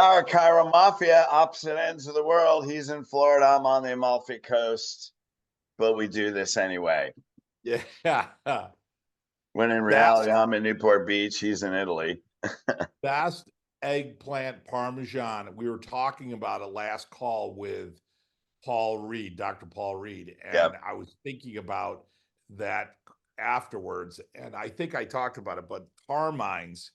are Cairo Mafia, opposite ends of the world. He's in Florida. I'm on the Amalfi Coast, but we do this anyway. Yeah. When in reality, I'm in Newport Beach. He's in Italy. Best eggplant parmesan. We were talking about it last call with Paul Reed, Dr. Paul Reed, and Yep. I was thinking about that afterwards, and I think I talked about it, but Carmine's,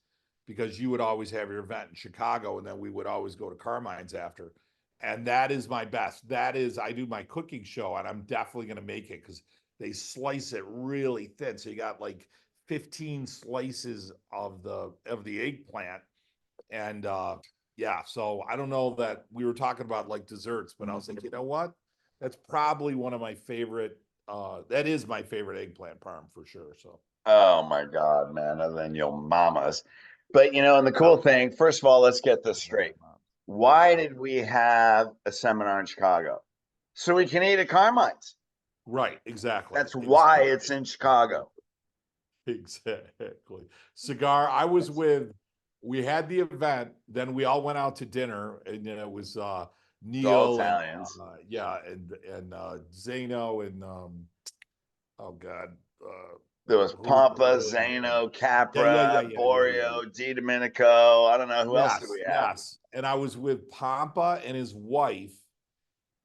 because you would always have your event in Chicago, and then we would always go to Carmine's after, and that is my best. That is, I do my cooking show, and I'm definitely going to make it because they slice it really thin, so you got like 15 slices of the eggplant, and yeah, so I don't know that we were talking about like desserts, but I was like, you know what? That's probably one of my favorite. That is my favorite eggplant parm for sure. So, Oh my God, man. Other than your mamas. But and the cool thing, first of all, let's get this straight. Why did we have a seminar in Chicago? So we can eat at Carmine's. right, exactly. That's why it's in Chicago. Exactly. Cigar. We had the event, then we all went out to dinner, and then it was All Neil and Italians. yeah, and Zeno and oh God, There was who was Pampa, the other one? Zano, Capra, Yeah. Borio, Di Domenico. I don't know who else did Yes, we have. yes. And I was with Pampa and his wife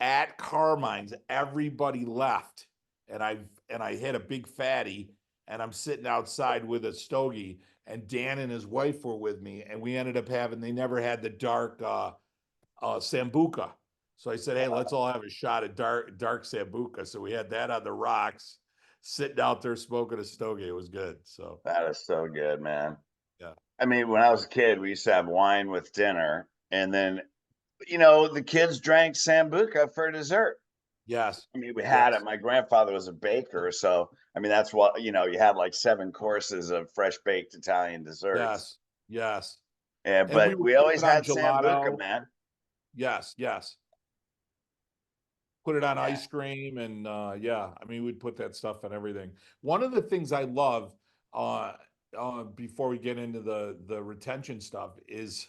at Carmine's. Everybody left, and I hit a big fatty, and I'm sitting outside with a stogie, and Dan and his wife were with me, and we ended up having. They never had the dark sambuca, so I said, "Hey, let's all have a shot at dark sambuca." So we had that on the rocks, sitting out there smoking a stogie. It was good. So That is so good, man. yeah, I mean, when I was a kid, we used to have wine with dinner, and then the kids drank Sambuca for dessert. yes, I mean, we had it. yes, My grandfather was a baker, so I mean, that's what you had like 7 courses of fresh baked Italian desserts. yes, yes. Yeah, And we but would we put always it on had Sambuca, gelato. man. Yes, yes. Put it on Yeah. ice cream, and yeah, I mean, we'd put that stuff on everything. One of the things I love, uh, before we get into the retention stuff, is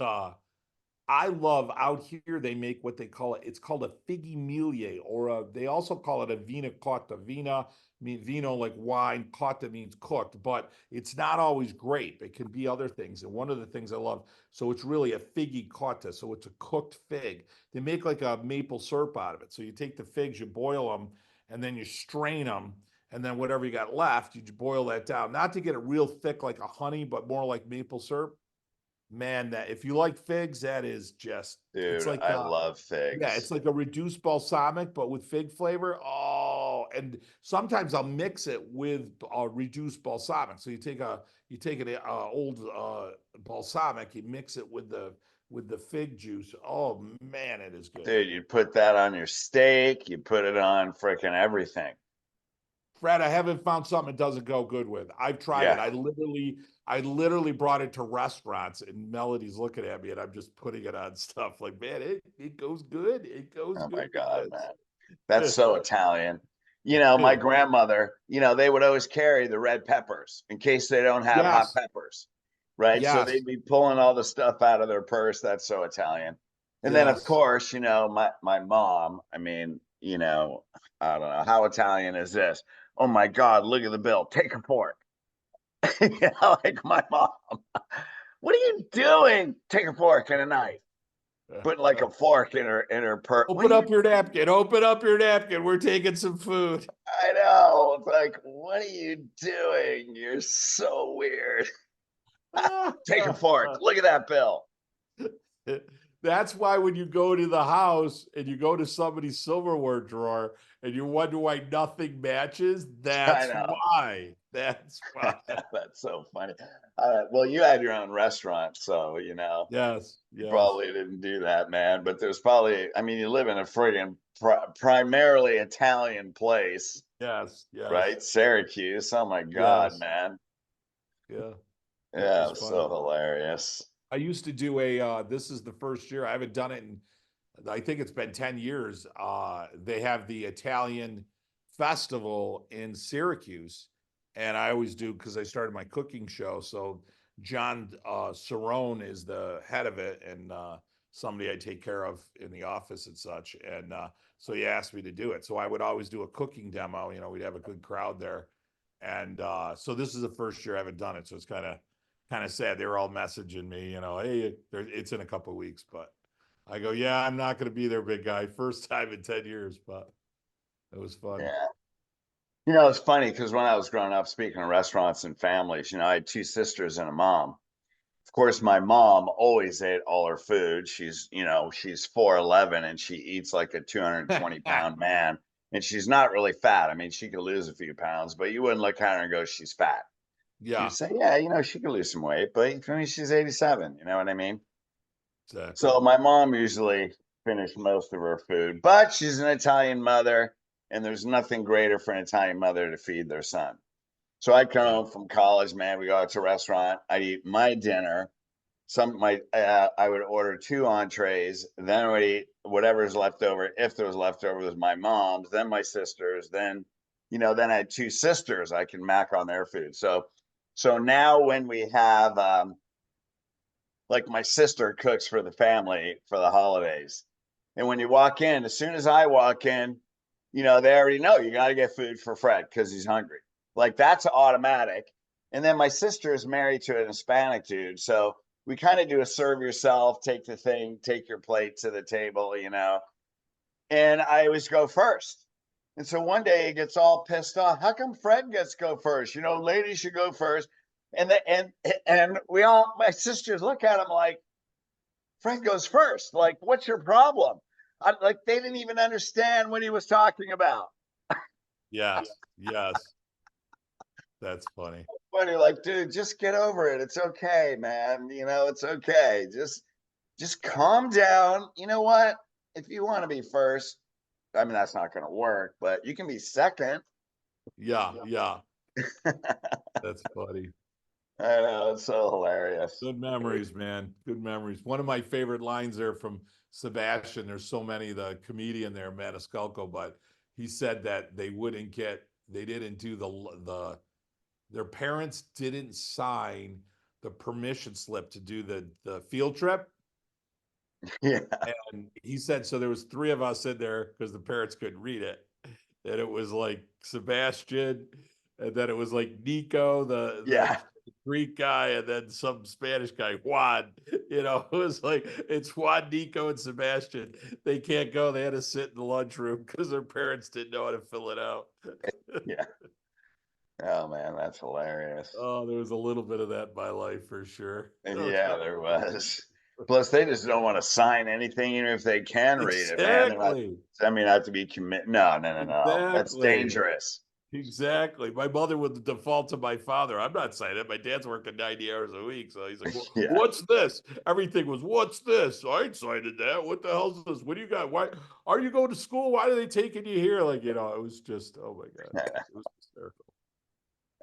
I love out here they make what they call it. It's called a figgy miglia, or they also call it a vina cotta. Vina means vino like wine, cotta means cooked, but it's not always grape. It can be other things. And one of the things I love, so it's really a figgy cotta. So it's a cooked fig. They make like a maple syrup out of it. So you take the figs, you boil them, and then you strain them. And then whatever you got left, you boil that down. Not to get it real thick like a honey, but more like maple syrup. Man, that if you like figs, that is just it's Dude, like I love yeah, it's figs. like a reduced balsamic, but with fig flavor. Oh, and sometimes I'll mix it with reduced balsamic. So you take an old balsamic, you mix it with the fig juice. Oh man, it is good. Dude, you put that on your steak, you put it on freaking everything. Fred, I haven't found something it doesn't go good with. I've tried it. Yeah. I literally brought it to restaurants, and Melody's looking at me, and I'm just putting it on stuff. Like, man, it goes good. It goes Oh good my with God, man. That's so Italian. My this. grandmother, they would always carry the red peppers in case they don't have hot Yes, peppers, right? So yes, they'd be pulling all the stuff out of their purse. That's so Italian. And then, of yes. course, my mom, I mean, I don't know, how Italian is this? Oh my God, look at the bill. Take a fork. Like my mom. What are you doing? Take a fork and a knife. Put like a fork in her purse. What Open are you up your napkin. Open up your napkin. We're taking some food. I know. It's like, what are you doing? You're so weird. Take a fork. Look at that bill. That's why when you go to the house and you go to somebody's silverware drawer and you wonder why nothing matches, I that's know. why. That's why. That's so funny. Well, you had your own restaurant, so Yes, you yes, probably didn't do that, man. But there's probably, I mean, you live in a friggin' primarily Italian place, yes, yes, right? Syracuse. Oh my God, yes. man. Yeah, it Yeah, it was was so funny. hilarious. I used to do this is the first year. I haven't done it in, I think it's been 10 years. They have the Italian festival in Syracuse. And I always do because I started my cooking show. So John Cerrone is the head of it. And somebody I take care of in the office and such. And so he asked me to do it. So I would always do a cooking demo. We'd have a good crowd there. And so this is the first year I haven't done it. So it's kind of sad. They were all messaging me, hey, it's in a couple of weeks. But I go, yeah, I'm not going to be there, big guy. First time in 10 years, but it was fun. Yeah. It's funny because when I was growing up, speaking of restaurants and families, I had two sisters and a mom. Of course, my mom always ate all her food. She's 4'11" and she eats like a 220-pound man. And she's not really fat. I mean, she could lose a few pounds, but you wouldn't look at her and go, she's fat. You'd Yeah, say, yeah, she could lose some weight, but for me, she's 87. You know what I mean? exactly. So my mom usually finished most of her food, but she's an Italian mother, and there's nothing greater for an Italian mother to feed their son. So I come Yeah, home from college, man. We go out to a restaurant. I eat my dinner. I would order two entrees. Then I would eat whatever's left over. If there was leftover, was my mom's. Then my sister's. Then I had two sisters. I can mac on their food. So now when we have like my sister cooks for the family for the holidays. And when you walk in, as soon as I walk in, they already know you got to get food for Fred because he's hungry. Like that's automatic. And then my sister is married to an Hispanic dude. So we kind of do a serve yourself, take the thing, take your plate to the table. And I always go first. And so one day he gets all pissed off. How come Fred gets to go first? Ladies should go first. And my sisters look at him like, Fred goes first. Like, what's your problem? Like they didn't even understand what he was talking about. yes, yes. That's funny. Funny, like, dude, just get over it. It's okay, man. It's okay. Just calm down. You know what? If you want to be first, I mean that's not going to work, but you can be second. Yeah, yeah. That's funny. I know, it's so hilarious. Good memories, man. Good memories. One of my favorite lines there from Sebastian. There's so many, the comedian there, Maniscalco, but he said that they didn't do their parents didn't sign the permission slip to do the field trip. Yeah, And he said, so there was three of us in there because the parents couldn't read it. And it was like Sebastian, and then it was like Nico, the yeah, Greek guy, and then some Spanish guy, Juan. It was like it's Juan, Nico, and Sebastian. They can't go. They had to sit in the lunchroom because their parents didn't know how to fill it out. yeah. Oh man, that's hilarious. Oh, there was a little bit of that in my life for sure. No Yeah, doubt. there was. Plus, they just don't want to sign anything, even if they can read it, man. They're not. Exactly. I mean, not to be commit. No, no, no, no. That's Exactly. dangerous. Exactly. My mother would default to my father. I'm not signing it. My dad's working 90 hours a week. So he's like, well, Yeah, what's this? Everything was, what's this? I ain't signing that. What the hell's this? What do you got? Why are you going to school? Why are they taking you here? Like, it was just, oh my God. It was hysterical.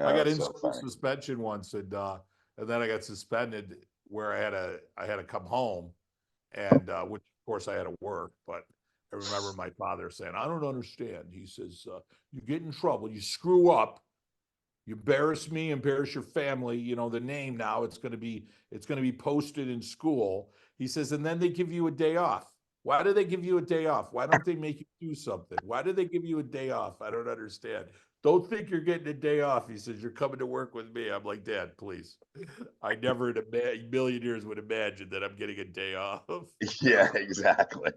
I oh, got it's in so school funny. suspension once and then I got suspended where I had to come home and which of course I had to work, but I remember my father saying, I don't understand. He says, you get in trouble, you screw up, you embarrass me, embarrass your family, the name now, it's going to be posted in school. He says, and then they give you a day off. Why do they give you a day off? Why don't they make you do something? Why do they give you a day off? I don't understand. Don't think you're getting a day off. He says, you're coming to work with me. I'm like, Dad, please. I never in a million years would imagine that I'm getting a day off. Yeah, exactly.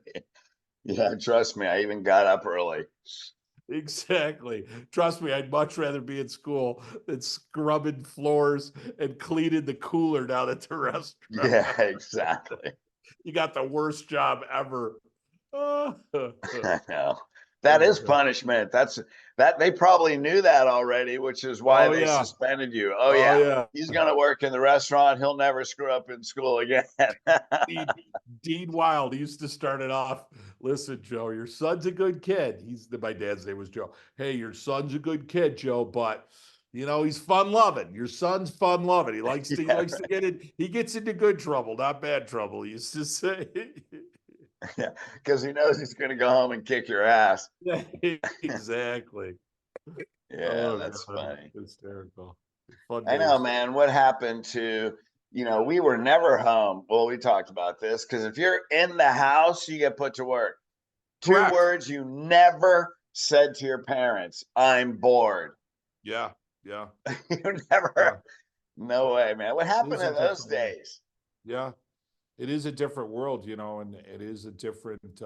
Yeah, trust me. I even got up early. Exactly. Trust me, I'd much rather be in school than scrubbing floors and cleaning the cooler down at the restaurant. Yeah, exactly. You got the worst job ever. Oh, I know. That is punishment. That they probably knew that already, which is why oh they yeah. suspended you. Oh Oh yeah. yeah. He's gonna work in the restaurant. He'll never screw up in school again. Dean, Dean Wild used to start it off. Listen, Joe, your son's a good kid. My dad's name was Joe. Hey, your son's a good kid, Joe, but he's fun loving. Your son's fun loving. He likes to he Yeah, likes to get in. He gets into good trouble, not bad trouble. He used to say. yeah. Because he knows he's gonna go home and kick your ass. Yeah, exactly. Yeah, Oh that's God, funny. hysterical. Fun I know, days. man. What happened to we were never home. Well, we talked about this because if you're in the house, you get put to work. Two Correct. words you never said to your parents: I'm bored. Yeah. Yeah. You Yeah. never, no way, man. What It happened is a in those different world. days? Yeah. It is a different world, and it is a different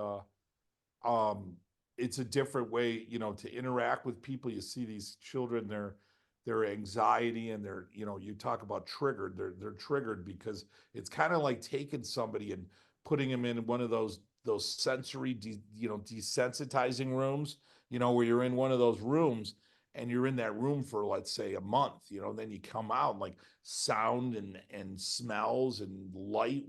um it's a different way, to interact with people. You see these children, their anxiety and you talk about triggered, they're triggered because it's kind of like taking somebody and putting them in one of those sensory desensitizing rooms, where you're in one of those rooms and you're in that room for, let's say, a month, then you come out, like sound and smells and light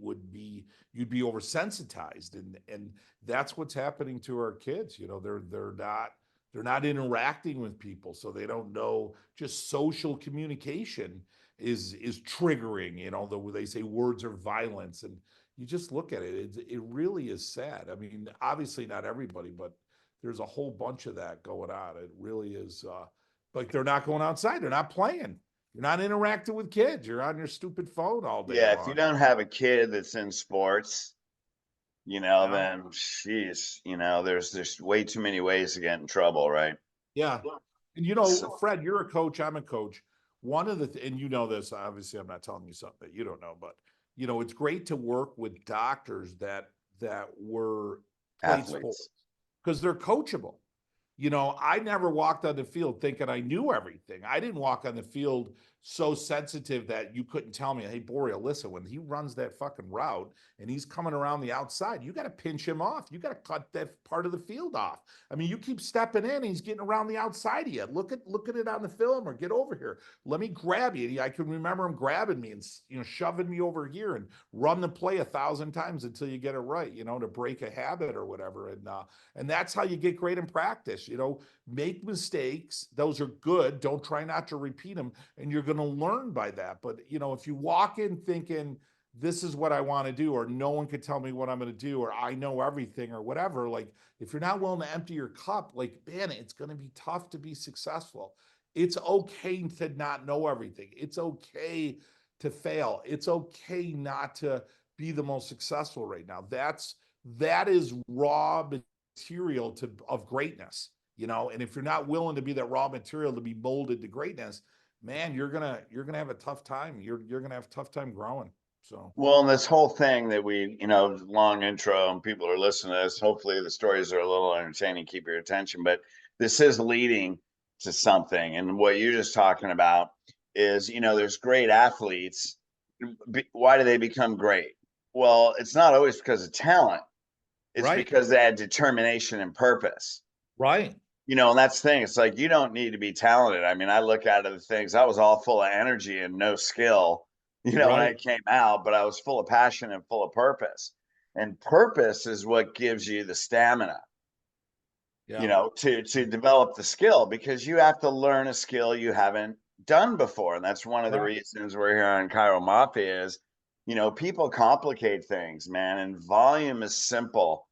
you'd be oversensitized, and that's what's happening to our kids. They're not interacting with people, so they don't know. Just social communication is triggering. They say words are violence, and you just look at it. It really is sad. I mean, obviously not everybody, but there's a whole bunch of that going on. It really is. Like, they're not going outside. They're not playing. You're not interacting with kids. You're on your stupid phone all day Yeah, if you long. don't have a kid that's in sports, Yeah. then she's, there's way too many ways to get in trouble, right? Yeah. And So, Fred, you're a coach, I'm a coach. One of and you know this, obviously I'm not telling you something that you don't know, but it's great to work with doctors that were played sports athletes. because they're coachable. I never walked on the field thinking I knew everything. I didn't walk on the field so sensitive that you couldn't tell me, hey, Boreal, listen, when he runs that fucking route and he's coming around the outside, you got to pinch him off. You got to cut that part of the field off. I mean, you keep stepping in, he's getting around the outside of you. Look at it on the film, or get over here. Let me grab you. I can remember him grabbing me and shoving me over here, and run the play 1,000 times until you get it right, to break a habit or whatever. And that's how you get great in practice. Make mistakes. Those are good. Don't try not to repeat them. And you're going to learn by that. But, if you walk in thinking, this is what I want to do, or no one could tell me what I'm going to do, or I know everything, or whatever, like, if you're not willing to empty your cup, like, man, it's going to be tough to be successful. It's okay to not know everything. It's okay to fail. It's okay not to be the most successful right now. That is raw material of greatness. And if you're not willing to be that raw material to be molded to greatness, man, you're gonna have a tough time. You're gonna have a tough time growing. So Well, and this whole thing that we, long intro and people are listening to this, hopefully the stories are a little entertaining, keep your attention, but this is leading to something. And what you're just talking about is, there's great athletes. Why do they become great? Well, it's not always because of talent. It's right, because they had determination and purpose. right, And that's the thing. It's like you don't need to be talented. I mean, I look at the things. I was all full of energy and no skill, when I right, came out, but I was full of passion and full of purpose. And purpose is what gives you the stamina, yeah, to develop the skill, because you have to learn a skill you haven't done before. And that's one of the correct, reasons we're here on Cairo Mafia is, people complicate things, man, and volume is simple.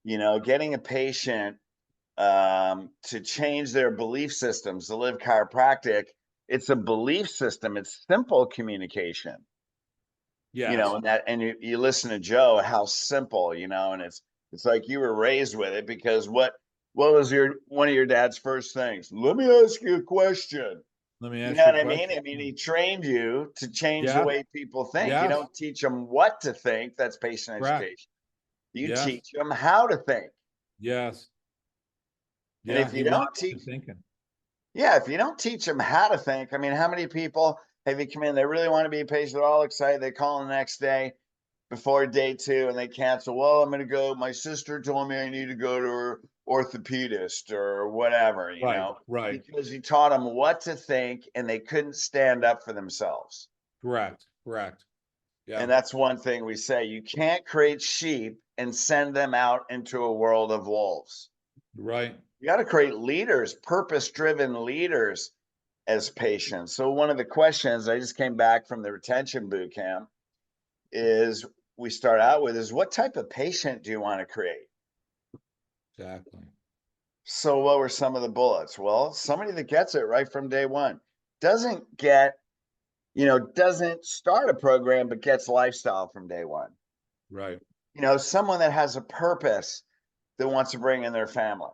Getting a patient to change their belief systems to live chiropractic. It's a belief system. It's simple communication, yes. and you listen to Joe, how simple, and it's like you were raised with it, because what was one of your dad's first things? Let me ask you a question. Let me You ask know you a what I mean? question. I mean, he trained you to change the Yeah, way people think. You yes, don't teach them what to think. That's patient correct, education. You yes, teach them how to think. yes, And yeah. if He you don't wants you teach thinking. Yeah, if you don't teach them how to think, I mean, how many people have you come in? They really want to be a patient. They're all excited. They call the next day before day two and they cancel. Well, I'm going to go. My sister told me I need to go to her orthopedist or whatever, Right, right, because you taught them what to think and they couldn't stand up for themselves. correct, correct. Yeah, And that's one thing we say: you can't create sheep and send them out into a world of wolves. right. You got to create leaders, purpose driven leaders as patients. So one of the questions I just came back from the retention boot camp is we start out with is what type of patient do you want to create? Exactly. So what were some of the bullets? Well, somebody that gets it right from day one, doesn't get, doesn't start a program, but gets lifestyle from day one. Right. Someone that has a purpose that wants to bring in their family.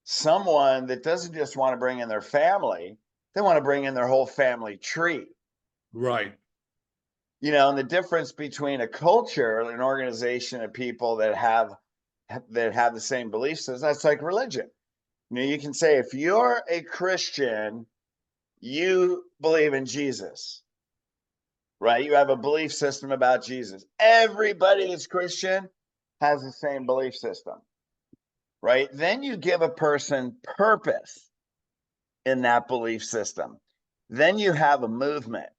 Someone that doesn't just want to bring in their family, they want to bring in their whole family tree. Right. And the difference between a culture, an organization of people that have the same beliefs, that's like religion. You can say if you're a Christian, you believe in Jesus, right? You have a belief system about Jesus. Everybody that's Christian has the same belief system, right? Then you give a person purpose in that belief system. Then you have a movement.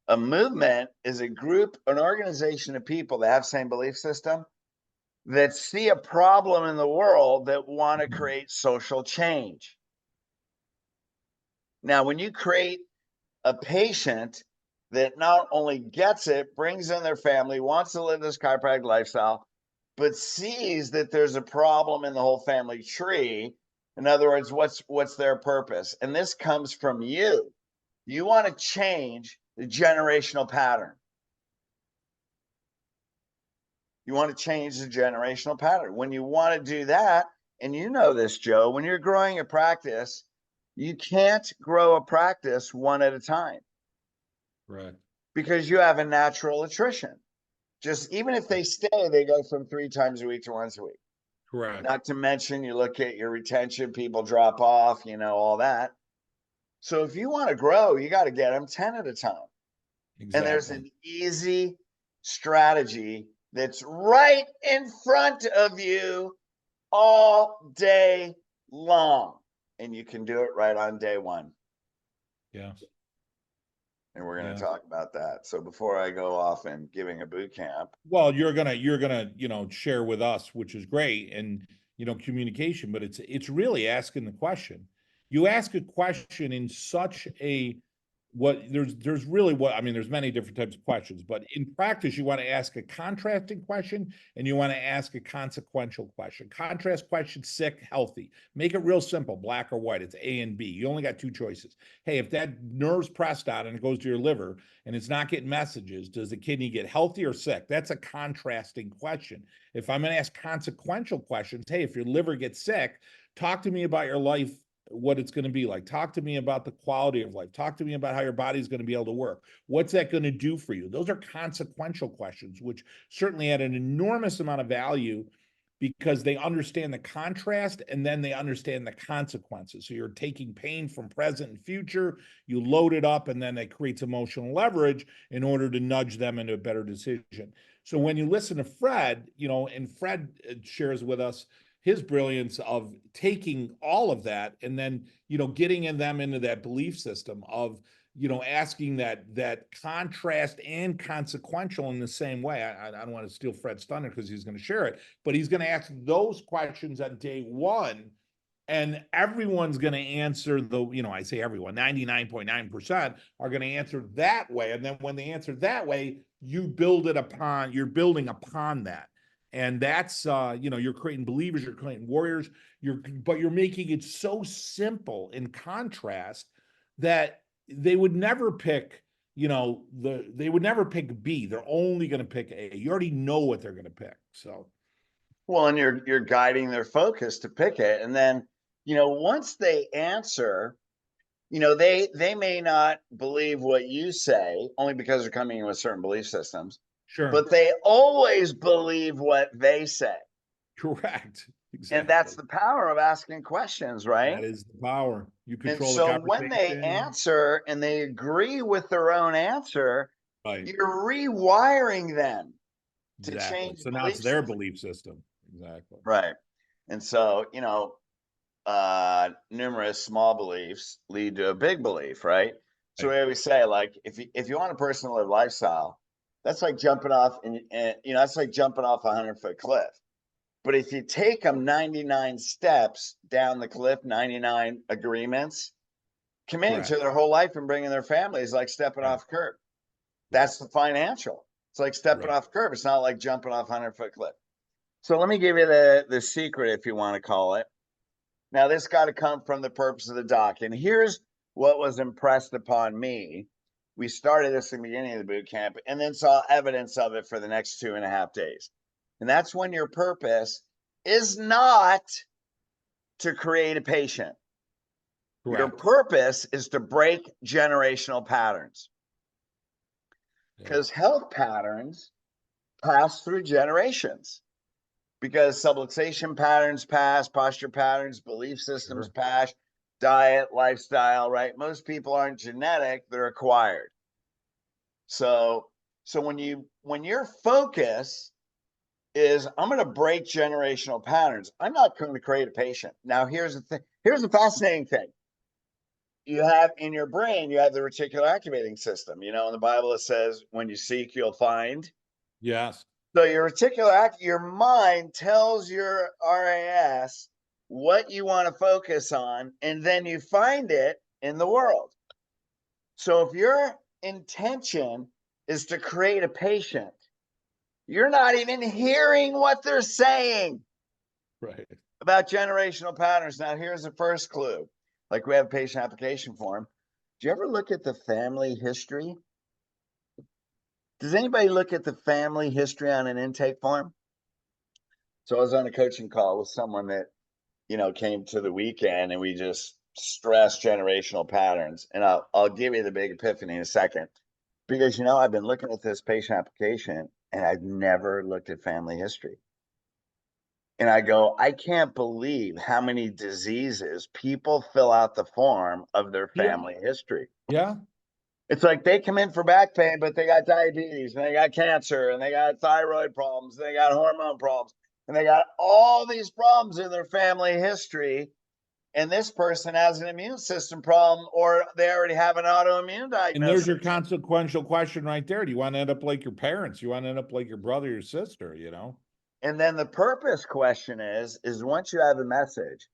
A movement is a group, an organization of people that have the same belief system that see a problem in the world that want to create social change. Now, when you create a patient that not only gets it, brings in their family, wants to live this chiropractic lifestyle, but sees that there's a problem in the whole family tree. In other words, what's their purpose? And this comes from you. You want to change the generational pattern. You want to change the generational pattern. When you want to do that, and you know this, Joe, when you're growing a practice, you can't grow a practice one at a time. Right. Because you have a natural attrition. Just even if they stay, they go from 3 times a week to once a week. Correct. Not to mention, you look at your retention, people drop off, all that. So if you want to grow, you got to get them 10 at a time. Exactly. And there's an easy strategy that's right in front of you all day long. And you can do it right on day one. Yeah. And we're going to talk about that. So before I go off and giving a boot camp. Well, you're gonna, share with us, which is great, and communication, but it's really asking the question. You ask a question in such a there's really there's many different types of questions, but in practice, you want to ask a contrasting question and you want to ask a consequential question. Contrast question, sick, healthy. Make it real simple, black or white. It's A and B. You only got 2 choices. Hey, if that nerve's pressed out and it goes to your liver and it's not getting messages, does the kidney get healthy or sick? That's a contrasting question. If I'm going to ask consequential questions, hey, if your liver gets sick, talk to me about your life, what it's going to be like. Talk to me about the quality of life. Talk to me about how your body's going to be able to work. What's that going to do for you? Those are consequential questions, which certainly add an enormous amount of value because they understand the contrast and then they understand the consequences. So you're taking pain from present and future, you load it up, and then it creates emotional leverage in order to nudge them into a better decision. So when you listen to Fred, and Fred shares with us his brilliance of taking all of that and then, getting in them into that belief system of, asking that contrast and consequential in the same way. I don't want to steal Fred's thunder because he's going to share it, but he's going to ask those questions on day one, and everyone's going to answer I say everyone, 99.9% are going to answer that way. And then when they answer that way, you're building upon that. And that's you're creating believers, you're creating warriors, but you're making it so simple in contrast that they would never pick, they would never pick B. They're only going to pick A. You already know what they're going to pick. So Well, and you're guiding their focus to pick it. And then, once they answer, they may not believe what you say only because they're coming in with certain belief systems. sure. But they always believe what they say. Correct. Exactly. And that's the power of asking questions, right? That is the power. You control and the so conversation. when they answer and they agree with their own answer, right. You're rewiring them to Exactly. change So now it's their belief system. Exactly. Right. And so, numerous small beliefs lead to a big belief, right? So we always say, like, if you want a person to live lifestyle, that's like jumping off and that's like jumping off a 100-foot cliff. But if you take them 99 steps down the cliff, 99 agreements, committing to their whole life and bringing their family is like stepping off a curb. That's the financial. It's like stepping off a curb. It's not like jumping off a 100-foot cliff. So let me give you the secret, if you want to call it. Now, this got to come from the purpose of the doc. And here's what was impressed upon me We started this in the beginning of the boot camp and then saw evidence of it for the next 2.5 days. And that's when your purpose is not to create a patient. Your Correct. purpose is to break generational patterns, Yeah. because health patterns pass through generations, because subluxation patterns pass, posture patterns, belief systems Sure. pass, diet, lifestyle, right? Most people aren't genetic, they're acquired. So when your focus is, I'm going to break generational patterns, I'm not going to create a patient. Now here's the thing. Here's the fascinating thing. You have in your brain, you have the reticular activating system. In the Bible it says, when you seek, you'll find. Yes. So your mind tells your RAS what you want to focus on, and then you find it in the world. So if your intention is to create a patient, you're not even hearing what they're saying Right. about generational patterns. Now, here's the first clue. Like, we have a patient application form. Do you ever look at the family history? Does anybody look at the family history on an intake form? So I was on a coaching call with someone that, came to the weekend, and we just stressed generational patterns. And I'll give you the big epiphany in a second, because, I've been looking at this patient application and I've never looked at family history. And I go, I can't believe how many diseases people fill out the form of their Yeah. family history. Yeah. It's like they come in for back pain, but they got diabetes and they got cancer and they got thyroid problems, and they got hormone problems, and they got all these problems in their family history. And this person has an immune system problem, or they already have an autoimmune And there's diagnosis. your consequential question right there. Do you want to end up like your parents? You want to end up like your brother, your sister, And then the purpose question is once you have a message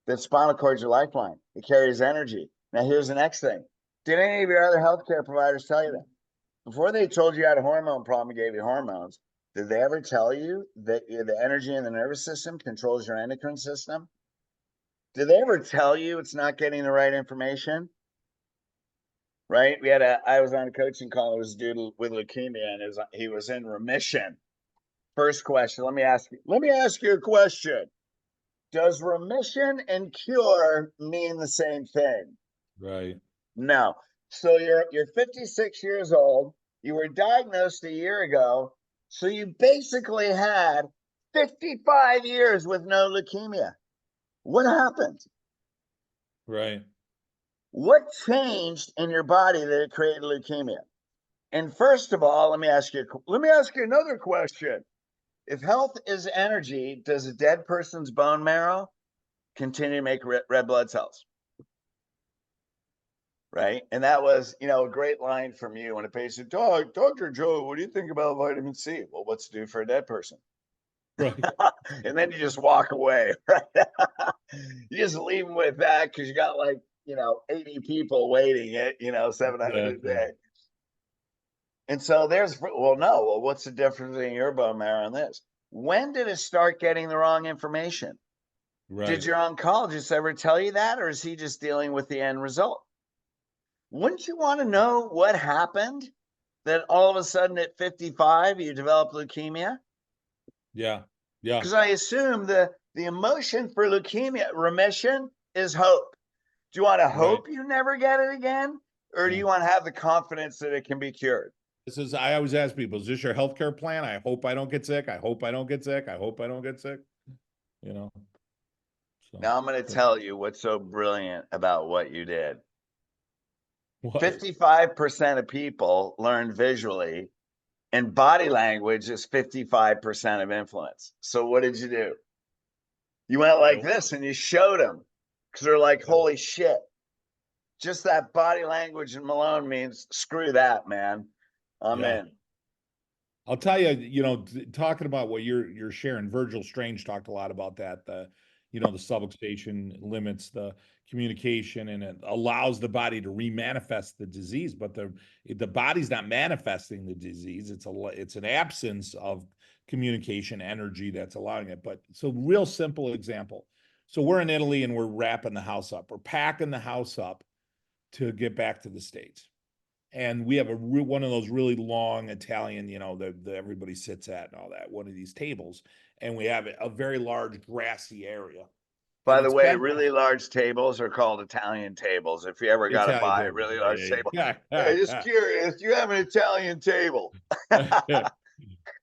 that spinal cord's your lifeline, it carries energy. Now, here's the next thing. Did any of your other healthcare providers tell you that? Before they told you had a hormone problem and gave you hormones, did they ever tell you that the energy in the nervous system controls your endocrine system? Did they ever tell you it's not getting the right information? Right? I was on a coaching call. It was a dude with leukemia, and he was in remission. First question, let me ask you a question. Does remission and cure mean the same thing? Right. No. So you're 56 years old. You were diagnosed a year ago. So you basically had 55 years with no leukemia. What happened? Right. What changed in your body that it created leukemia? And first of all, let me ask you another question. If health is energy, does a dead person's bone marrow continue to make red blood cells? Right. And that was, a great line from you when a patient, Dr. Joe, what do you think about vitamin C? Well, what's it do for a dead person? Right. And then you just walk away, right? You just leave them with that, because you got 80 people waiting at, 700 a Exactly. day. And so what's the difference in your bone marrow and this? When did it start getting the wrong information? Did Right. your oncologist ever tell you that, or is he just dealing with the end result? Wouldn't you want to know what happened that all of a sudden at 55 you develop leukemia? Yeah. Yeah. Because I assume the emotion for leukemia remission is hope. Do you want to Right. hope you never get it again, or do Yeah. you want to have the confidence that it can be cured? I always ask people, is this your healthcare plan? I hope I don't get sick. I hope I don't get sick. I hope I don't get sick. You know, so Now I'm going to tell you what's so brilliant about what you did. what? 55% of people learn visually, and body language is 55% of influence. So what did you do? You went like this and you showed them, because they're like, holy shit. Just that body language in Malone means screw that, man. I'm Yeah. in. I'll tell you, talking about what you're sharing, Virgil Strange talked a lot about that. The subluxation limits the communication, and it allows the body to remanifest the disease. But the body's not manifesting the disease. It's an absence of communication energy that's allowing it. But so real simple example. So we're in Italy and we're wrapping the house up. We're packing the house up to get back to the States. and we have one of those really long Italian, the everybody sits at and all that, one of these tables, and we have a very large grassy area, and By the it's way, been really large tables are called Italian tables. If you ever got to Italian buy a table. really large Yeah, table, yeah, hey, just yeah. curious, do you have an Italian table?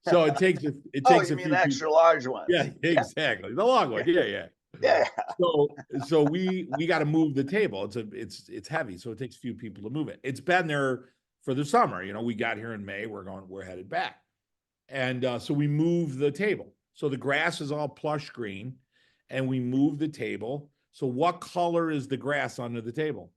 So it Oh, takes you a mean the few people. extra large Yeah, ones? Yeah, exactly. The long yeah, one. Yeah, yeah. yeah. So we got to move the table. It's heavy, so it takes a few people to move it. It's been there for the summer. We got here in May. We're headed back, and so we move the table. So the grass is all plush green, and we move the table. So what color is the grass under the table?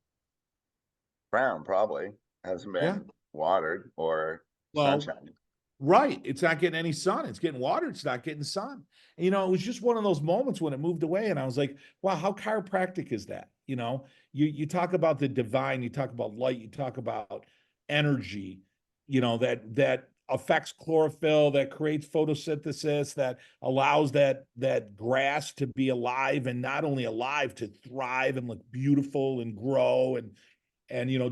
Brown probably hasn't Yeah. been watered or Well, sunshine. right. It's not getting any sun. It's getting water. It's not getting sun. It was just one of those moments when it moved away, and I was like, wow, how chiropractic is that? You talk about the divine, you talk about light, you talk about energy, that affects chlorophyll, that creates photosynthesis, that allows that grass to be alive, and not only alive, to thrive and look beautiful and grow and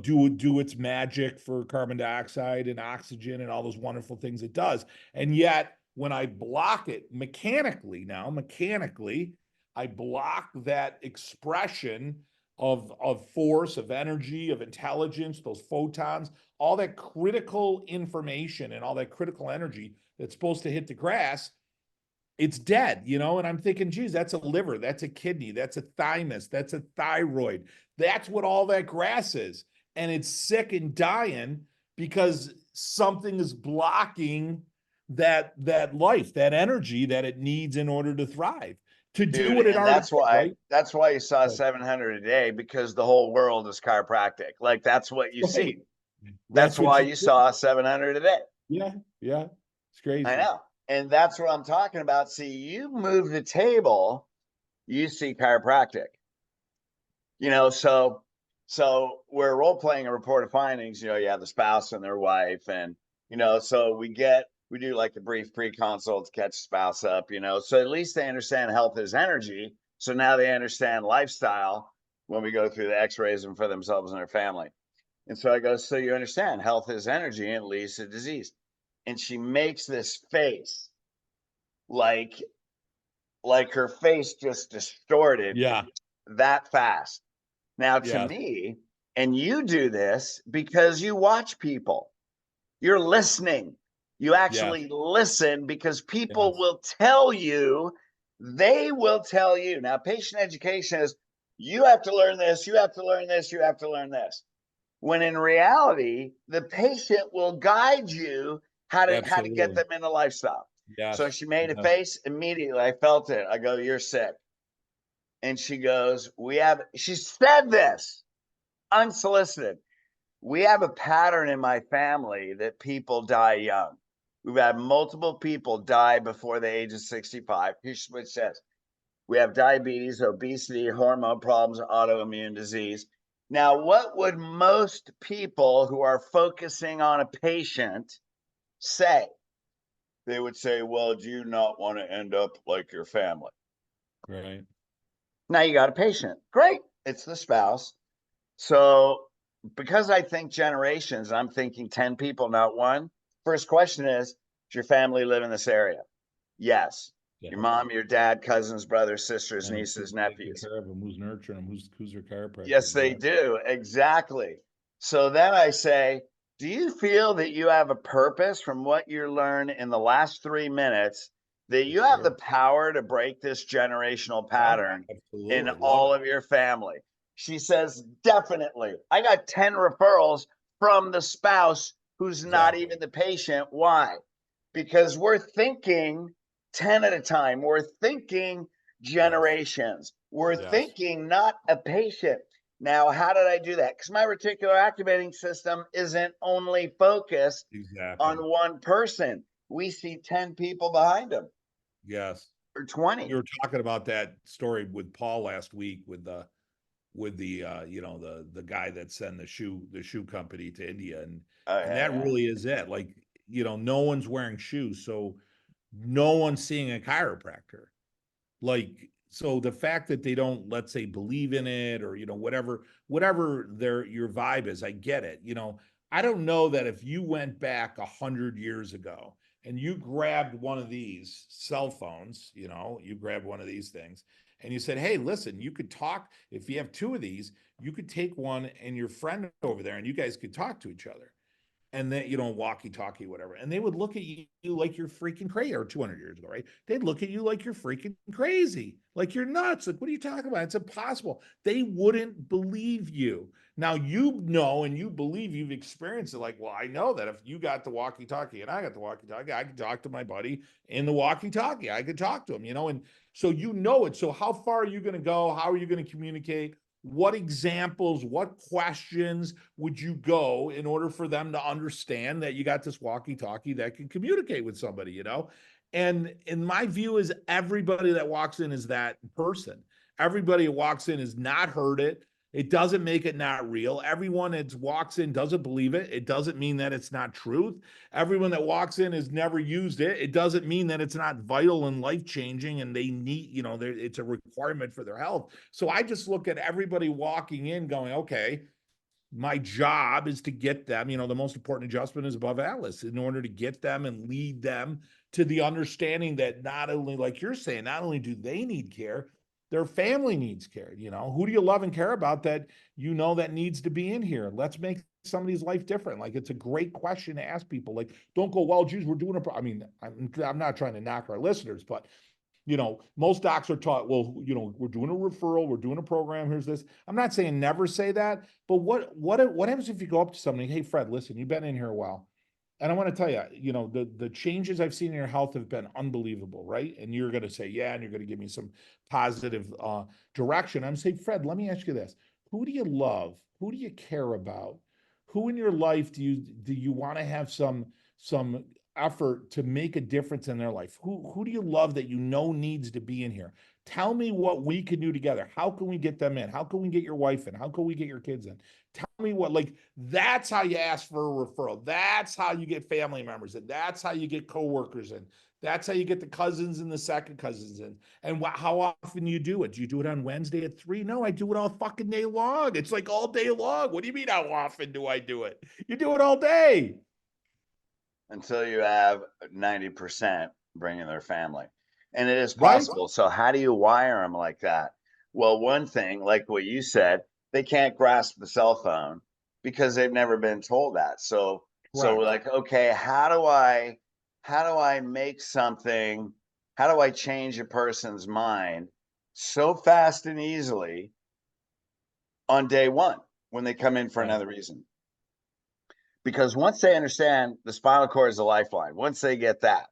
do its magic for carbon dioxide and oxygen and all those wonderful things it does. And yet when I block it mechanically, I block that expression of force, of energy, of intelligence, those photons, all that critical information and all that critical energy that's supposed to hit the grass. It's dead, and I'm thinking, geez, that's a liver, that's a kidney, that's a thymus, that's a thyroid. That's what all that grass is. And it's sick and dying because something is blocking that life, that energy that it needs in order to thrive, to do Dude, what it and already did, right? that's why you saw Right. 700 a day, because the whole world is chiropractic. Like that's what you Right. see. That's That's what why you you do. saw 700 a day. Yeah, yeah. It's I crazy. know. And that's what I'm talking about. See, you move the table, you see chiropractic. So we're role playing a report of findings. You have the spouse and their wife, and so we do like the brief pre-consult to catch spouse up. So at least they understand health is energy. So now they understand lifestyle when we go through the X-rays and for themselves and their family. And so I go, so you understand health is energy and it leads to disease. And she makes this face like her face just distorted Yeah. that fast. Now, to Yes. me, and you do this because you watch people, you're listening. You Yes. actually listen because people Yes. will tell you, they will tell you. Now, patient education is you have to learn this, you have to learn this, you have to learn this. When in reality, the patient will guide you how to get Absolutely. them in a lifestyle. So Yes. she made a Yes. face immediately. I felt it. I go, you're sick. And she goes, she said this unsolicited. We have a pattern in my family that people die young. We've had multiple people die before the age of 65. Here's what it says. We have diabetes, obesity, hormone problems, autoimmune disease. Now, what would most people who are focusing on a patient say? They would say, well, do you not want to end up like your family? Right. Now you got a patient. Great. It's the spouse. So, because I think generations, I'm thinking 10 people, not one. First question is, does your family live in this area? Yes. Yeah. Your mom, your dad, cousins, brothers, sisters, And nieces, who's taking nephews. care of them? Who's nurturing them? Who's their chiropractor? Yes, they Yeah. do. Exactly. So then I say, do you feel that you have a purpose from what you learned in the last 3 minutes, that For you have the sure. power to break this generational Yeah, pattern in absolutely. Love all it. of your family? She says, definitely. I got 10 referrals from the spouse who's not Exactly. even the patient. Why? Because we're thinking 10 at a time. We're thinking Yes. generations. We're Yes. thinking not a patient. Now, how did I do that? Because my reticular activating system isn't only focused on Exactly. one person. We see 10 people behind them Yes. or We 20. were talking about that story with Paul last week with the the guy that sent the shoe company to India, Oh, and yeah, that yeah. really is it. Like, no one's wearing shoes, so no one's seeing a chiropractor. Like, so the fact that they don't, let's say, believe in it, or whatever their your vibe is, I get it. I don't know that if you went back 100 years ago and you grabbed one of these cell phones, you grabbed one of these things and you said, hey, listen, you could talk. If you have two of these, you could take one and your friend over there and you guys could talk to each other and then walkie talkie, whatever, and they would look at you like you're freaking crazy. Or 200 years ago, right? They'd look at you like you're freaking crazy, like you're nuts. Like, what are you talking about? It's impossible. They wouldn't believe you. Now you know, and you believe, you've experienced it. Like, well, I know that if you got the walkie talkie and I got the walkie talkie, I could talk to my buddy in the walkie talkie. I could talk to him, and so it. So how far are you going to go? How are you going to communicate? What examples, what questions would you go in order for them to understand that you got this walkie-talkie that can communicate with somebody? And in my view is everybody that walks in is that person. Everybody that walks in has not heard it. It doesn't make it not real. Everyone that walks in doesn't believe it. It doesn't mean that it's not truth. Everyone that walks in has never used it. It doesn't mean that it's not vital and life-changing and they need, it's a requirement for their health. So I just look at everybody walking in going, okay, my job is to get them, the most important adjustment is above Atlas, in order to get them and lead them to the understanding that not only, like you're saying, not only do they need care, their family needs care. Who do you love and care about that that needs to be in here? Let's make somebody's life different. Like, it's a great question to ask people. Like, don't go, well, geez, we're doing I mean, I'm not trying to knock our listeners, but most docs are taught, well, we're doing a referral, we're doing a program, here's this. I'm not saying never say that, but what happens if you go up to somebody, hey, Fred, listen, you've been in here a while. And I want to tell you, the changes I've seen in your health have been unbelievable, right? And you're going to say, yeah, and you're going to give me some positive direction. I'm saying, Fred, let me ask you this. Who do you love? Who do you care about? Who in your life do you want to have some effort to make a difference in their life? Who do you love that needs to be in here? Tell me what we can do together. How can we get them in? How can we get your wife in? How can we get your kids in? Tell me what, like, that's how you ask for a referral. That's how you get family members in. That's how you get coworkers in. That's how you get the cousins and the second cousins in. And how often do you do it? Do you do it on Wednesday at 3? No, I do it all fucking day long. It's like all day long. What do you mean, how often do I do it? You do it all day. Until you have 90% bringing their family. And it is Right? possible. So how do you wire them like that? Well, one thing, like what you said, they can't grasp the cell phone because they've never been told that. So we're Correct. like, okay, how do I make something, how do I change a person's mind so fast and easily on day one when they come in for Right. another reason? Because once they understand the spinal cord is a lifeline, once they get that,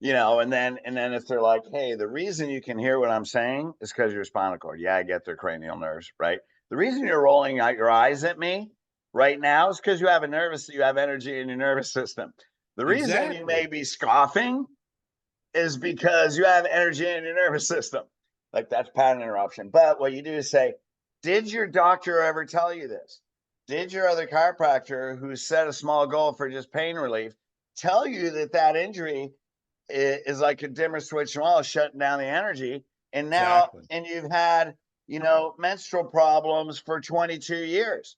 and then if they're like, hey, the reason you can hear what I'm saying is because your spinal cord. Yeah, I get their cranial nerves, right? The reason you're rolling out your eyes at me right now is because you have energy in your nervous system. The reason you may Exactly. be scoffing is because you have energy in your nervous system. Like, that's pattern interruption. But what you do is say, did your doctor ever tell you this? Did your other chiropractor, who set a small goal for just pain relief, tell you that injury is like a dimmer switch wall shutting down the energy? Exactly. And you've had, menstrual problems for 22 years,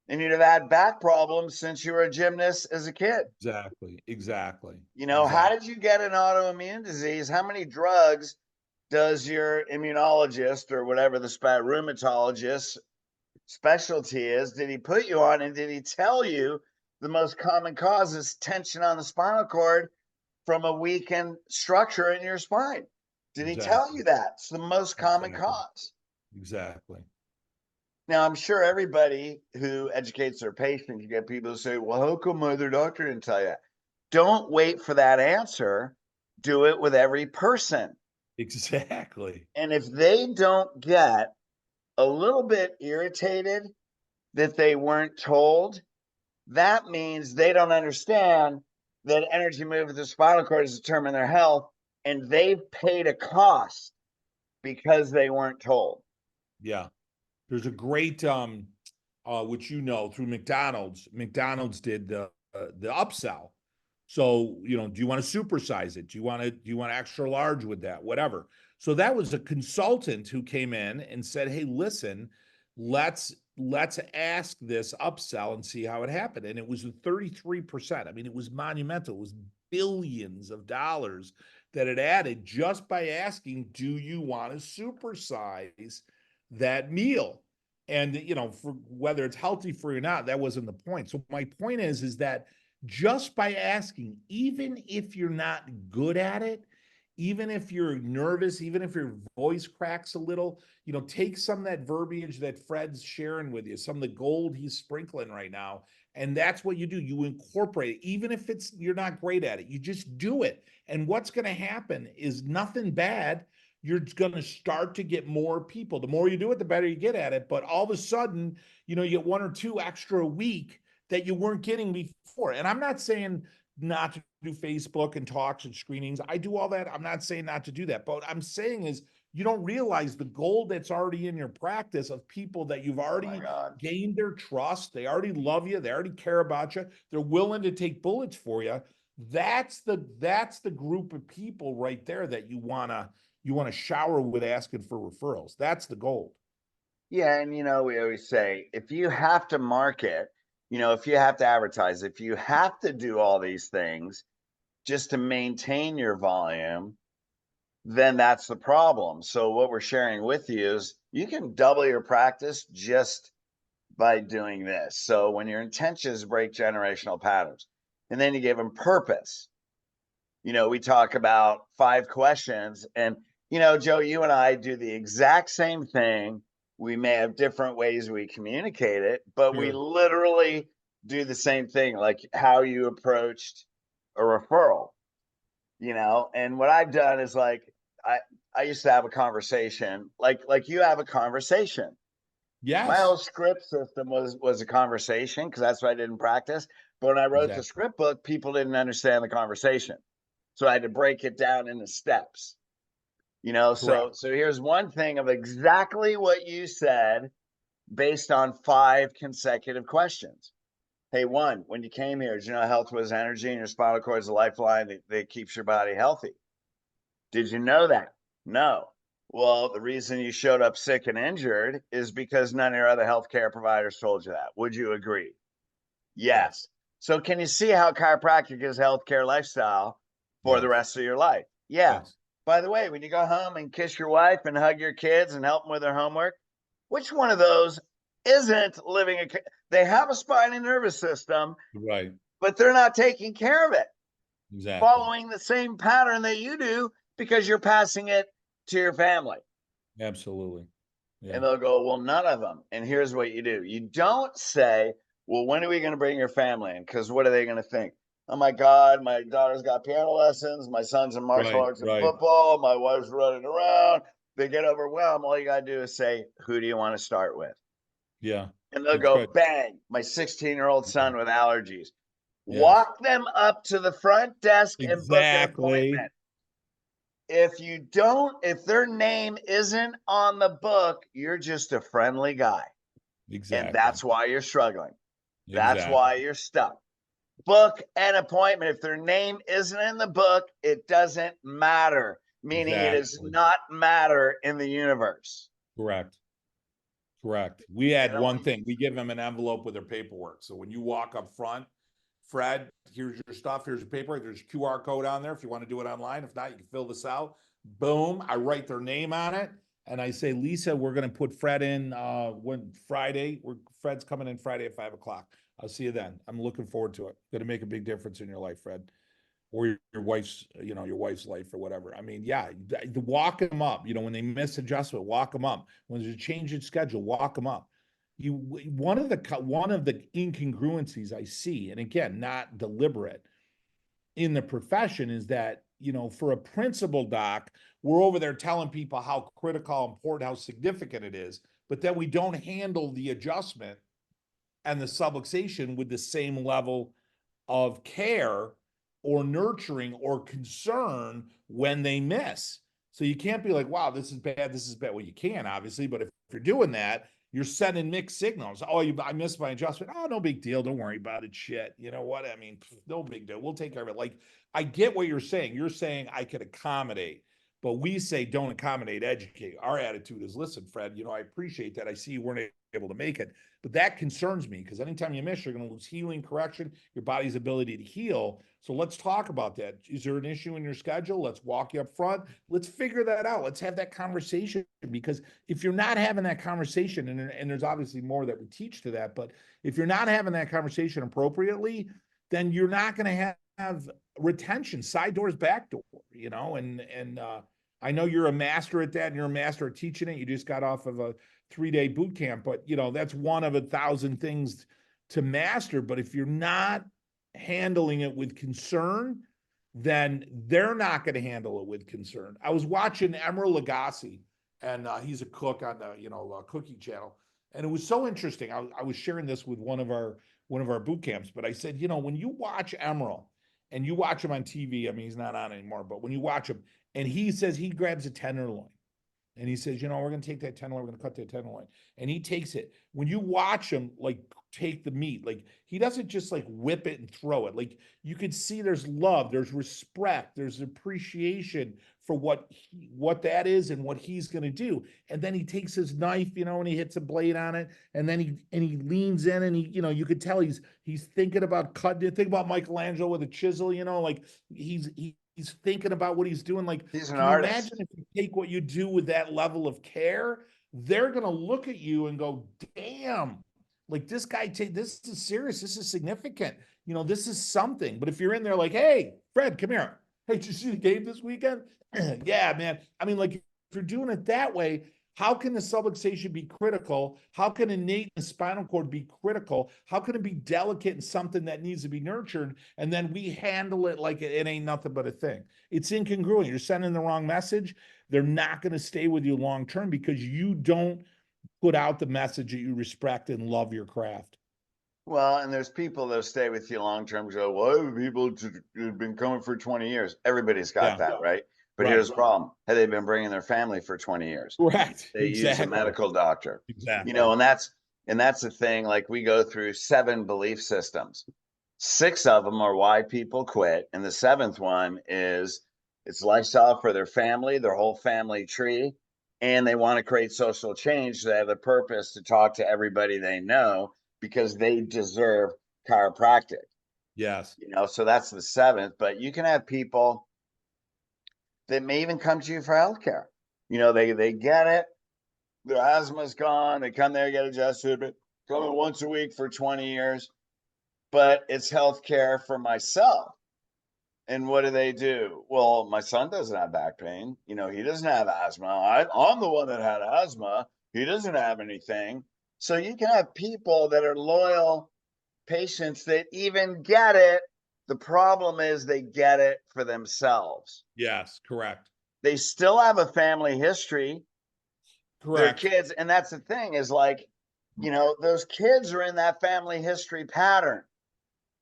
and you'd have had back problems since you were a gymnast as a kid. Exactly. Exactly. How Exactly. did you get an autoimmune disease? How many drugs does your immunologist or whatever the rheumatologist specialty is, did he put you on? And did he tell you the most common cause is tension on the spinal cord from a weakened structure in your spine? Did he tell Exactly. you that? It's the most common Exactly. cause. Exactly. Now, I'm sure everybody who educates their patients, you get people who say, well, how come my other doctor didn't tell you that? Don't wait for that answer. Do it with every person. Exactly. And if they don't get a little bit irritated that they weren't told, that means they don't understand that energy movement to the spinal cord has determined their health, and they've paid a cost because they weren't told. Yeah. There's a great which through McDonald's. McDonald's did the upsell. So, do you want to supersize it? Do you want extra large with that? Whatever. So that was a consultant who came in and said, hey, listen, let's let's ask this upsell and see how it happened. And it was 33%. I mean, it was monumental. It was billions of dollars that it added just by asking, do you want to supersize that meal? And for whether it's healthy for you or not, that wasn't the point. So my point is that just by asking, even if you're not good at it, even if you're nervous, even if your voice cracks a little, take some of that verbiage that Fred's sharing with you, some of the gold he's sprinkling right now. And that's what you do. You incorporate it, even if you're not great at it, you just do it. And what's going to happen is nothing bad. You're going to start to get more people. The more you do it, the better you get at it. But all of a sudden, you get 1 or 2 extra a week that you weren't getting before. And I'm not saying not to do Facebook and talks and screenings. I do all that. I'm not saying not to do that. But what I'm saying is you don't realize the gold that's already in your practice of people that you've Oh my already God. gained their trust. They already love you. They already care about you. They're willing to take bullets for you. That's the group of people right there that you wanna shower with asking for referrals. That's the gold. Yeah, and we always say if you have to market, if you have to advertise, if you have to do all these things just to maintain your volume, then that's the problem. So what we're sharing with you is you can double your practice just by doing this. So when your intentions break generational patterns, and then you give them purpose. We talk about 5 questions, and Joe, you and I do the exact same thing. We may have different ways we communicate it, but we Sure. literally do the same thing, like how you approached a referral. And what I've done is like I used to have a conversation, like you have a conversation. My whole Yes. script system was a conversation because that's what I did in practice. But when I wrote the Exactly. script book, people didn't understand the conversation. So I had to break it down into steps. Correct. So here's one thing of exactly what you said based on 5 consecutive questions. Hey, one, when you came here, did you know health was energy and your spinal cord is a lifeline that keeps your body healthy? Did you know that? No. Well, the reason you showed up sick and injured is because none of your other healthcare providers told you that. Would you agree? Yes. Yes. So can you see how chiropractic is healthcare lifestyle for the Yes. rest of your life? Yeah. Yes. By the way, when you go home and kiss your wife and hug your kids and help them with their homework, which one of those isn't living they have a spine and nervous system, Right. but they're not taking care of it, Exactly. following the same pattern that you do because you're passing it to your family. Absolutely. Yeah. And they'll go, well, none of them. And here's what you do. You don't say, well, when are we going to bring your family in? Because what are they going to think? Oh my God, my daughter's got piano lessons. My son's in martial Right. arts and Right. football. My wife's running around. They get overwhelmed. All you got to do is say, who do you want to start with? Yeah. And they'll That's go, good. bang, my 16-year-old Yeah. son with allergies. Yes. Walk them up to the front desk and book an Exactly. appointment. If their name isn't on the book, you're just a friendly guy. And Exactly. that's why you're struggling. That's Exactly. why you're stuck. Book an appointment. If their name isn't in the book, it doesn't matter, meaning it is Exactly. not matter in the universe. Correct. Correct. We You add know, one thing. We give them an envelope with their paperwork. So when you walk up front, Fred, here's your stuff. Here's your paperwork. There's a QR code on there if you want to do it online. If not, you can fill this out. Boom. I write their name on it. And I say, Lisa, we're going to put Fred in when Friday. Fred's coming in Friday at 5 o'clock. I'll see you then. I'm looking forward to it. Going to make a big difference in your life, Fred, or your wife's, your wife's life or whatever. I mean, yeah, walk them up. When they miss adjustment, walk them up. When there's a change in schedule, walk them up. You one of the incongruencies I see, and again, not deliberate in the profession, is that for a principal doc, we're over there telling people how critical, important, how significant it is, but then we don't handle the adjustment and the subluxation with the same level of care or nurturing or concern when they miss. So you can't be like, wow, this is bad, this is bad. Well, you can, obviously, but if you're doing that, you're sending mixed signals. Oh, I missed my adjustment. Oh, no big deal. Don't worry about it. Shit. You know what? I mean, no big deal. We'll take care of it. Like, I get what you're saying. You're saying I could accommodate. But we say don't accommodate, educate. Our attitude is, listen, Fred, I appreciate that. I see you weren't able to make it, but that concerns me because anytime you miss, you're going to lose healing, correction, your body's ability to heal. So let's talk about that. Is there an issue in your schedule? Let's walk you up front. Let's figure that out. Let's have that conversation, because if you're not having that conversation, and there's obviously more that we teach to that, but if you're not having that conversation appropriately, then you're not going to have retention, side doors, back door, and I know you're a master at that, and you're a master at teaching it. You just got off of a 3-day boot camp, but that's one of 1,000 things to master. But if you're not handling it with concern, then they're not going to handle it with concern. I was watching Emeril Lagasse, and he's a cook on the cooking channel, and it was so interesting. I was sharing this with one of our boot camps, but I said, when you watch Emeril and you watch him on TV, I mean, he's not on anymore, but when you watch him, and he says he grabs a tenderloin, and he says, we're going to take that tenderloin, we're going to cut that tenderloin, and he takes it. When you watch him take the meat, he doesn't just whip it and throw it. You could see there's love, there's respect, there's appreciation for what that is and what he's going to do. And then he takes his knife, and he hits a blade on it, and then he leans in, and you could tell he's thinking about cutting it. Think about Michelangelo with a chisel, he's thinking about what he's doing. He's an Can you artist. imagine if you take what you do with that level of care? They're going to look at you and go, damn, this guy, this is serious. This is significant. This is something. But if you're in there hey, Fred, come here. Hey, did you see the game this weekend? Yeah, man. I mean, if you're doing it that way, how can the subluxation be critical? How can innate in the spinal cord be critical? How can it be delicate and something that needs to be nurtured? And then we handle it like it ain't nothing but a thing. It's incongruent. You're sending the wrong message. They're not going to stay with you long term because you don't put out the message that you respect and love your craft. Well, and there's people that stay with you long term. Go, well, people have been coming for 20 years. Everybody's got that, right? But here's the problem: have they been bringing their family for 20 years? Correct. They use a medical doctor. Exactly. And that's the thing. We go through 7 belief systems. 6 of them are why people quit, and the 7th one is it's lifestyle for their family, their whole family tree, and they want to create social change. So they have the purpose to talk to everybody they know because they deserve chiropractic. Yes. So that's the 7th. But you can have people that may even come to you for healthcare. They get it. Their asthma's gone. They come there, get adjusted, but coming once a week for 20 years. But it's healthcare for myself. And what do? Well, my son doesn't have back pain. He doesn't have asthma. I'm the one that had asthma. He doesn't have anything. So you can have people that are loyal patients that even get it. The problem is they get it for themselves. Yes, correct. They still have a family history. Correct. Their kids, and that's the thing is those kids are in that family history pattern.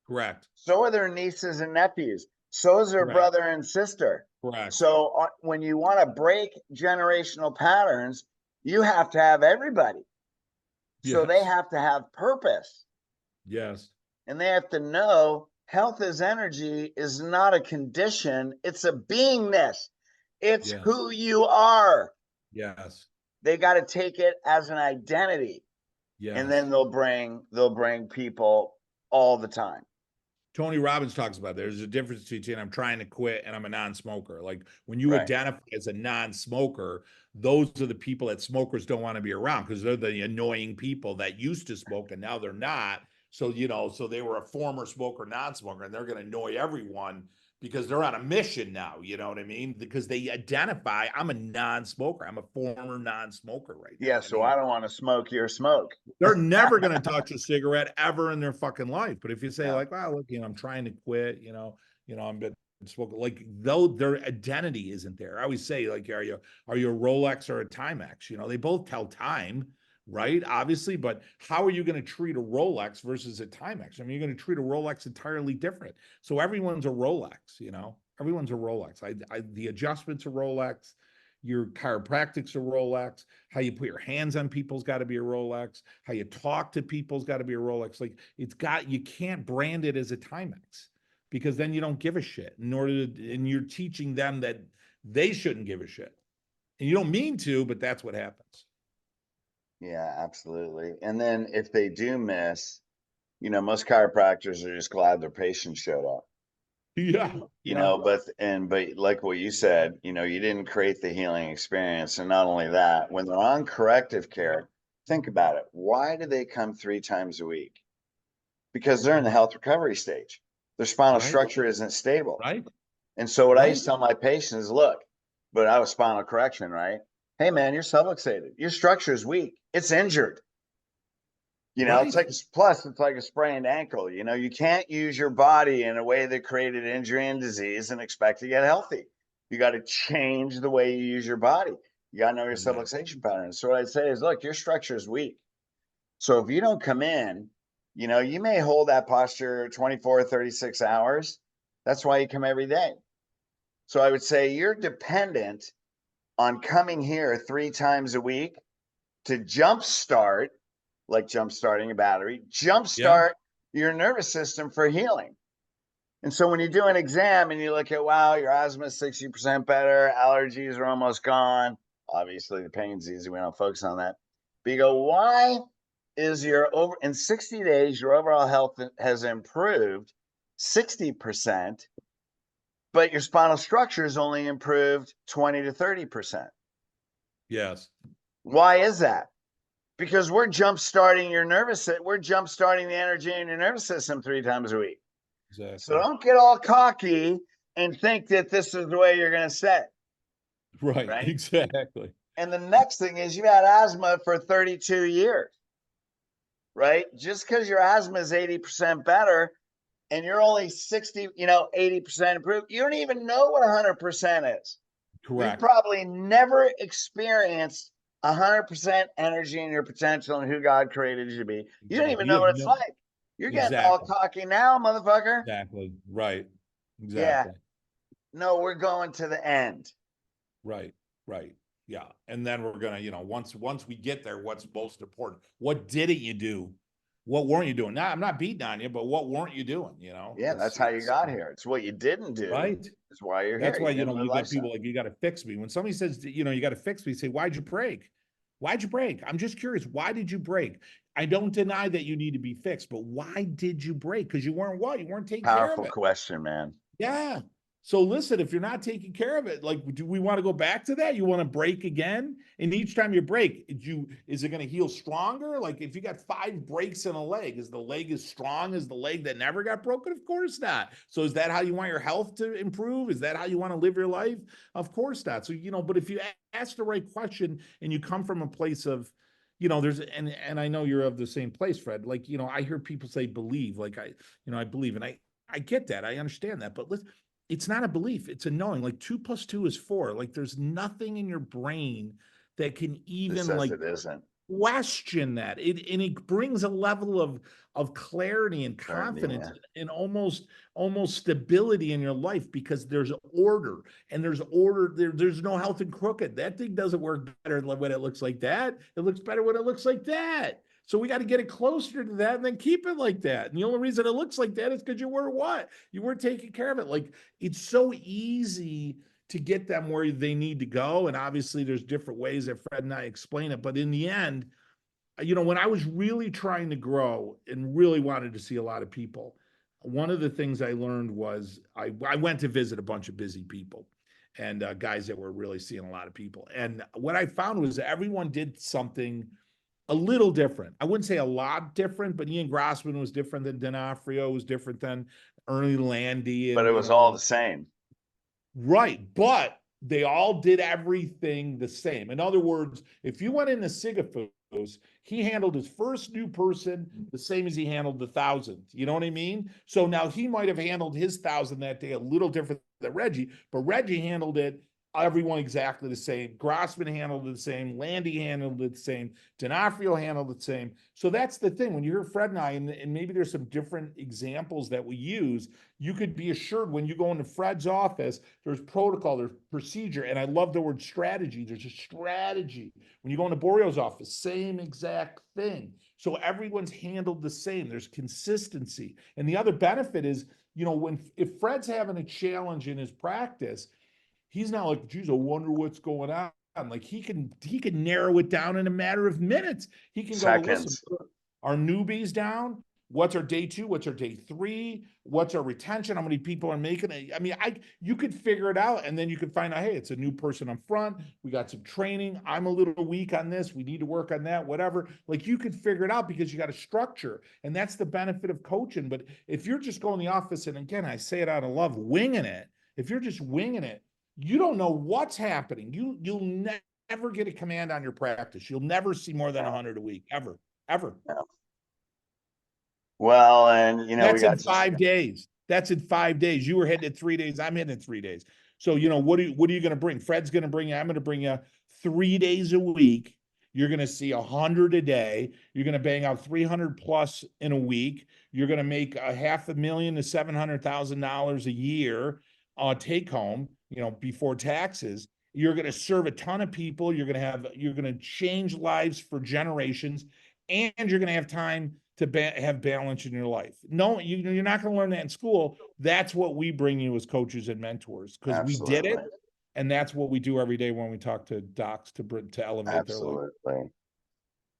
Correct. So are their nieces and nephews. So is their brother and sister. Correct. So when you want to break generational patterns, you have to have everybody. Yes. So they have to have purpose. Yes. And they have to know health as energy is not a condition. It's a beingness. It's who you are. Yes. They got to take it as an identity. Yes. And then they'll bring people all the time. Tony Robbins talks about there's a difference between I'm trying to quit and I'm a non-smoker. When you identify as a non-smoker, those are the people that smokers don't want to be around because they're the annoying people that used to smoke and now they're not. So, so they were a former smoker, non-smoker, and they're going to annoy everyone because they're on a mission now. You know what I mean? Because they identify, I'm a non-smoker. I'm a former non-smoker right now. Yeah, so I don't want to smoke your smoke. They're never going to touch a cigarette ever in their fucking life. But if you say wow, look, I'm trying to quit, I'm been smoking, though their identity isn't there. I always say, are you a Rolex or a Timex? They both tell time, right? Obviously, but how are you going to treat a Rolex versus a Timex? I mean, you're going to treat a Rolex entirely different. So everyone's a Rolex, everyone's a Rolex. The adjustments are Rolex. Your chiropractic's a Rolex. How you put your hands on people's got to be a Rolex. How you talk to people's got to be a Rolex. You can't brand it as a Timex because then you don't give a shit. And you're teaching them that they shouldn't give a shit. And you don't mean to, but that's what happens. Yeah, absolutely. And then if they do miss, most chiropractors are just glad their patient showed up. Yeah, You yeah, know, but like what you said, you didn't create the healing experience. And not only that, when they're on corrective care, think about it. Why do they come 3 times a week? Because they're in the health recovery stage. Their spinal right, structure isn't stable. right, And so what I right. used to tell my patients is, look, but I was spinal correction, right? Hey man, you're subluxated. Your structure is weak. It's injured. It's Right. like plus it's like a sprained ankle. You can't use your body in a way that created injury and disease and expect to get healthy. You got to change the way you use your body. You got to know your Exactly. subluxation patterns. So what I'd say is, look, your structure is weak. So if you don't come in, you may hold that posture 24, 36 hours. That's why you come every day. So I would say you're dependent on coming here 3 times a week to jumpstart, like jumpstarting a battery, Yeah. jumpstart your nervous system for healing. And so when you do an exam and you look at, wow, your asthma is 60% better, allergies are almost gone. Obviously, the pain's easy. We don't focus on that. But you go, why is in 60 days, your overall health has improved 60%, but your spinal structure has only improved 20 to 30%? Yes. Why is that? Because we're jump starting we're jump starting the energy in your nervous system 3 times a week. So Exactly. don't get all cocky and think that this is the way you're going to set, Right. right? Exactly. And the next thing is, you've had asthma for 32 years, right? Just because your asthma is 80% better and you're only 60, 80% improved, you don't even know what 100% is. You've Correct. probably never experienced 100% energy in your potential and who God created you to be. You don't even Exactly. You know have what it's no, like. You're getting all exactly. cocky now, motherfucker. Exactly. Right. Yeah. Exactly. No, we're going to the end. Right. Right. Yeah. And then we're gonna, once we get there, what's most important? What didn't you do? What weren't you doing? Now, I'm not beating on you, but what weren't you doing? Yeah, that's how you It's got here. It's what you didn't do. right. Is why you're here. That's why, You didn't live you get people lifestyle. like, you got to fix me. When somebody says, you got to fix me, say, why'd you break? Why'd you break? I'm just curious. Why did you break? I don't deny that you need to be fixed, but why did you break? Because you weren't what? You weren't taking care of Powerful it. question, man. Yeah. So listen, if you're not taking care of it, like, do we want to go back to that? You want to break again? And each time you break, is it going to heal stronger? Like, if you got 5 breaks in a leg, is the leg as strong as the leg that never got broken? Of course not. So is that how you want your health to improve? Is that how you want to live your life? Of course not. So, but if you ask the right question and you come from a place of, there's, and I know you're of the same place, Fred. Like, I hear people say believe, like I believe, and I get that. I understand that. But listen, it's not a belief. It's a knowing. Like 2 + 2 is 4. Like there's nothing in your brain that can That even says like it isn't. question that. It brings a level of clarity and Certainty, confidence yeah. and almost stability in your life because there's order and there's order. There's no health and crooked. That thing doesn't work better when it looks like that. It looks better when it looks like that. So we got to get it closer to that and then keep it like that. And the only reason it looks like that is because you were what? You weren't taking care of it. Like it's so easy to get them where they need to go. And obviously, there's different ways that Fred and I explain it. But in the end, when I was really trying to grow and really wanted to see a lot of people, one of the things I learned was I went to visit a bunch of busy people and guys that were really seeing a lot of people. And what I found was everyone did something a little different. I wouldn't say a lot different, but Ian Grossman was different than D'Onofrio, was different than Ernie Landy, But and it was all the same. right, but they all did everything the same. In other words, if you went into Sigafus, he handled his first new person the same as he handled the 1,000th. You know what I mean? So now he might have handled his 1,000 that day a little different than Reggie, but Reggie handled it everyone exactly the same. Grossman handled it the same. Landy handled it the same. D'Onofrio handled it the same. So that's the thing. When you hear Fred and I, and maybe there's some different examples that we use, you could be assured when you go into Fred's office, there's protocol, there's procedure. And I love the word strategy. There's a strategy. When you go into Borio's office, same exact thing. So everyone's handled the same. There's consistency. And the other benefit is, if Fred's having a challenge in his practice, He's not like, geez, I wonder what's going on. Like he can narrow it down in a matter of minutes. He can go, well, listen, Seconds. our newbies down. What's our day 2? What's our day 3? What's our retention? How many people are making it? I mean, you could figure it out, and then you could find out, hey, it's a new person up front. We got some training. I'm a little weak on this. We need to work on that, whatever. Like you could figure it out because you got a structure. And that's the benefit of coaching. But if you're just going to the office, and again, I say it out of love, winging it, if you're just winging it, you don't know what's happening. You'll never get a command on your practice. You'll never see more than 100 a week, ever, ever. Yeah. Well, and we That's in got to 5 days. That's in 5 days. You were hitting it 3 days. I'm hitting it 3 days. So, what are you going to bring? Fred's going to bring you, I'm going to bring you 3 days a week. You're going to see 100 a day. You're going to bang out 300 plus in a week. You're going to make $500,000 to $700,000 a year take home, before taxes. You're going to serve a ton of people. You're going to change lives for generations, and you're going to have time to have balance in your life. No, you're not going to learn that in school. That's what we bring you as coaches and mentors, because we did it, absolutely, and that's what we do every day when we talk to docs to elevate their life. absolutely.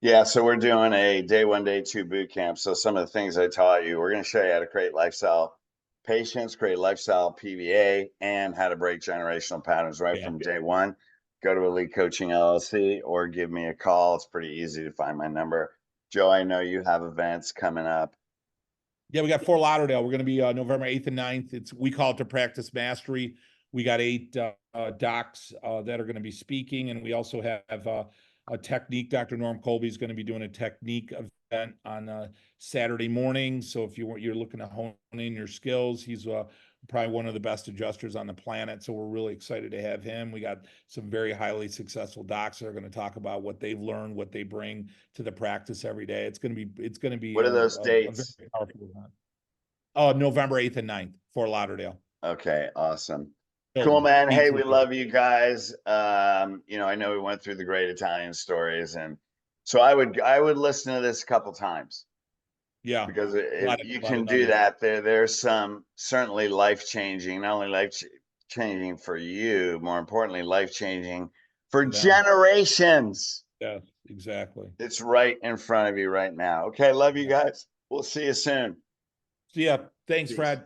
Yeah, so we're doing a day 1, day 2 boot camp. So some of the things I taught you, we're going to show you how to create lifestyle patients, create lifestyle PVA, and how to break generational patterns right from day 1. Go to Elite Coaching LLC or give me a call. It's pretty easy to find my number. Joe, I know you have events coming up. Yeah, we got Fort Lauderdale. We're going to be November 8th and 9th. We call it to Practice Mastery. We got 8 docs that are going to be speaking, and we also have a technique. Dr. Norm Colby is going to be doing a technique event on Saturday morning. So if you're looking to hone in your skills, he's probably one of the best adjusters on the planet. So we're really excited to have him. We got some very highly successful docs that are going to talk about what they've learned, what they bring to the practice every day. It's going to be What are those a dates? very powerful event. November 8th and 9th, Fort Lauderdale. Okay, awesome. Cool, Hilton. man. Hey, we BT. love you guys. I know we went through the great Italian stories, and so I would listen to this a couple times. Yeah. Because if you A lot can of do nuggets. that, there's some certainly life changing, not only life changing for you, more importantly, life changing for generations. Yeah, exactly. It's right in front of you right now. Okay, love you guys. We'll see you soon. So yeah, thanks, Peace. Fred.